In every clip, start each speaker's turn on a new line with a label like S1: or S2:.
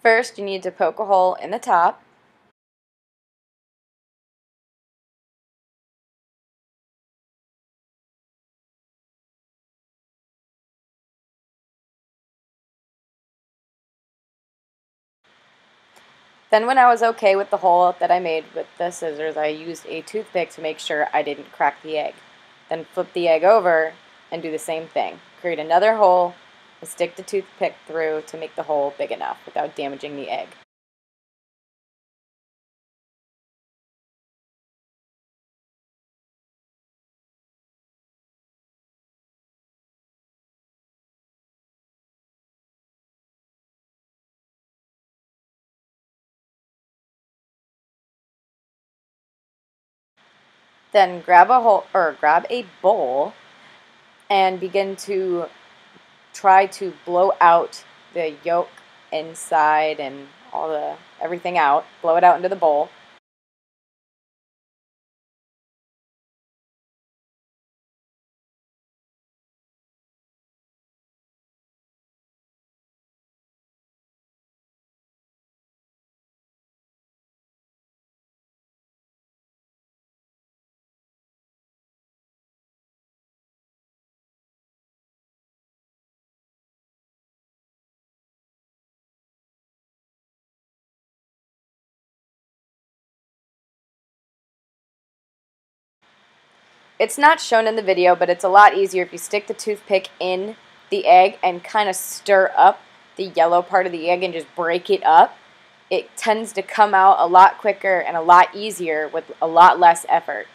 S1: First, you need to poke a hole in the top. Then when I was okay with the hole that I made with the scissors, I used a toothpick to make sure I didn't crack the egg. Then flip the egg over and do the same thing. Create another hole and stick the toothpick through to make the hole big enough without damaging the egg. Then grab a bowl and begin to try to blow out the yolk inside and everything out. Blow it out into the bowl. It's not shown in the video, but it's a lot easier if you stick the toothpick in the egg and kind of stir up the yellow part of the egg and just break it up. It tends to come out a lot quicker and a lot easier with a lot less effort.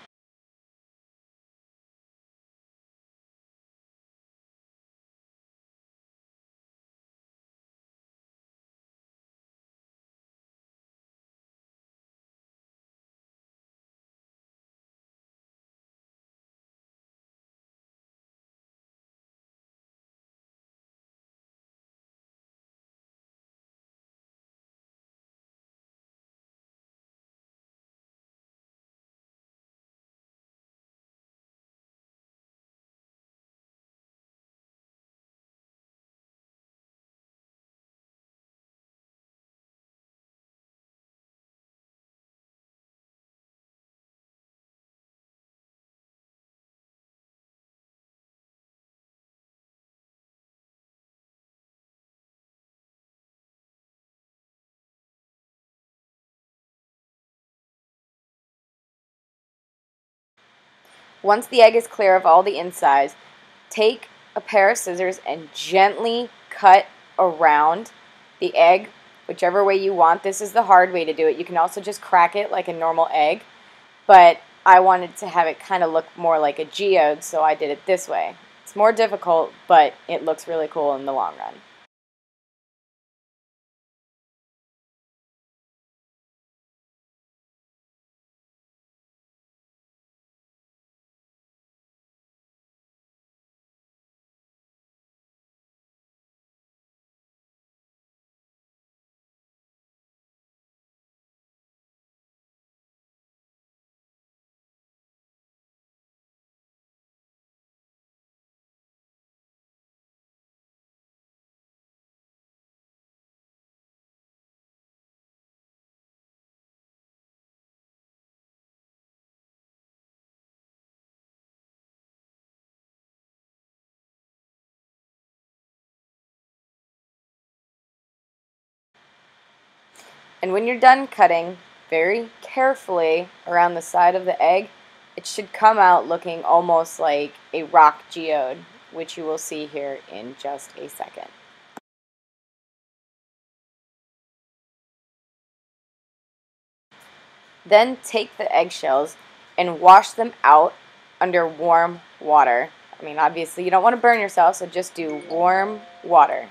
S1: Once the egg is clear of all the insides, take a pair of scissors and gently cut around the egg, whichever way you want. This is the hard way to do it. You can also just crack it like a normal egg, but I wanted to have it kind of look more like a geode, so I did it this way. It's more difficult, but it looks really cool in the long run. And when you're done cutting, very carefully around the side of the egg, it should come out looking almost like a rock geode, which you will see here in just a second. Then take the eggshells and wash them out under warm water. I mean, obviously you don't want to burn yourself, so just do warm water.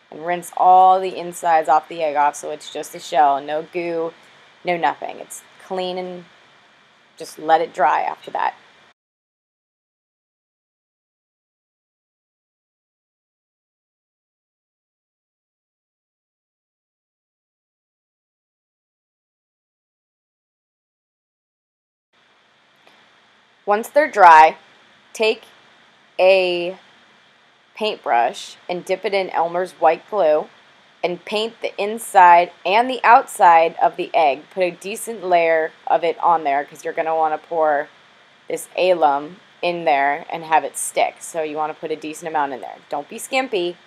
S1: And rinse all the insides off the egg off so it's just a shell, no goo, no nothing. It's clean and just let it dry after that. Once they're dry, take a paintbrush and dip it in Elmer's white glue and paint the inside and the outside of the egg. Put a decent layer of it on there because you're going to want to pour this alum in there and have it stick. So you want to put a decent amount in there. Don't be skimpy.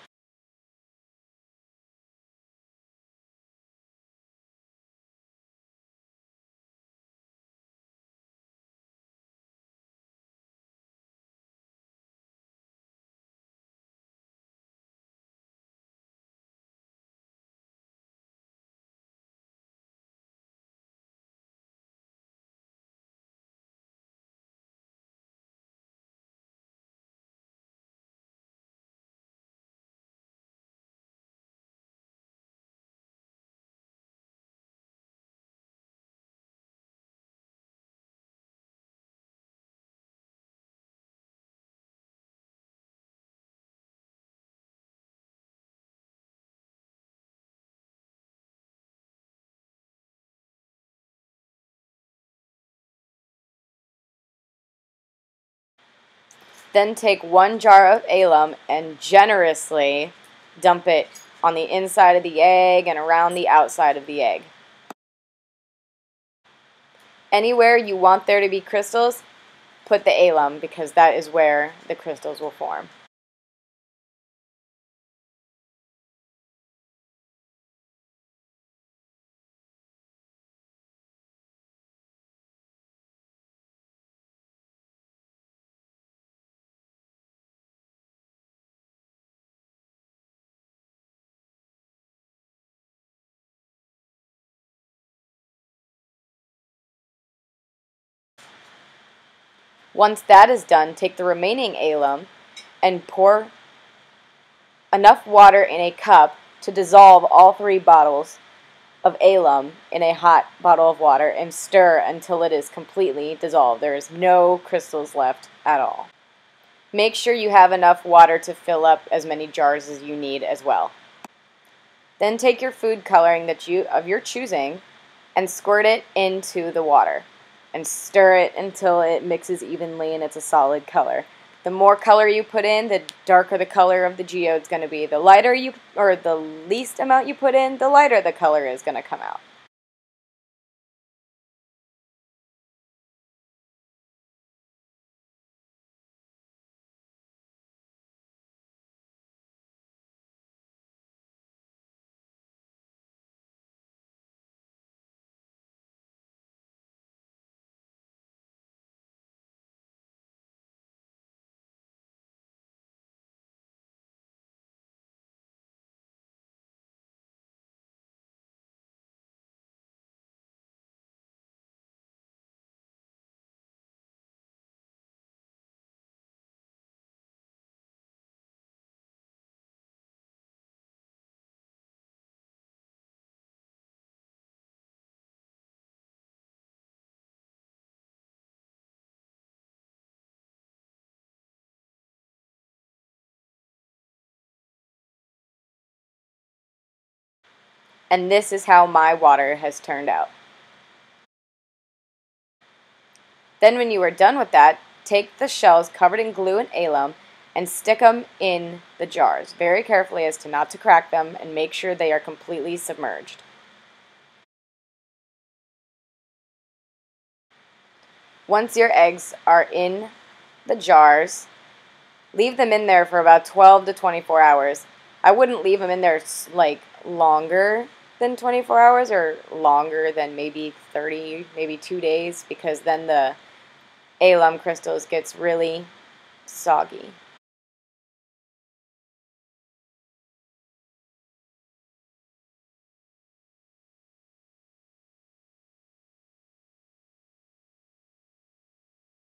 S1: Then take 1 jar of alum and generously dump it on the inside of the egg and around the outside of the egg. Anywhere you want there to be crystals, put the alum because that is where the crystals will form. Once that is done, take the remaining alum and pour enough water in a cup to dissolve all 3 bottles of alum in a hot bottle of water and stir until it is completely dissolved. There is no crystals left at all. Make sure you have enough water to fill up as many jars as you need as well. Then take your food coloring of your choosing and squirt it into the water and stir it until it mixes evenly and it's a solid color. The more color you put in, the darker the color of the geode is going to be. The lighter the least amount you put in, the lighter the color is going to come out. And this is how my water has turned out. Then when you are done with that, take the shells covered in glue and alum and stick them in the jars, very carefully as to not to crack them, and make sure they are completely submerged. Once your eggs are in the jars, leave them in there for about 12 to 24 hours. I wouldn't leave them in there like longer than 24 hours or longer than maybe 30, maybe 2 days, because then the alum crystals gets really soggy.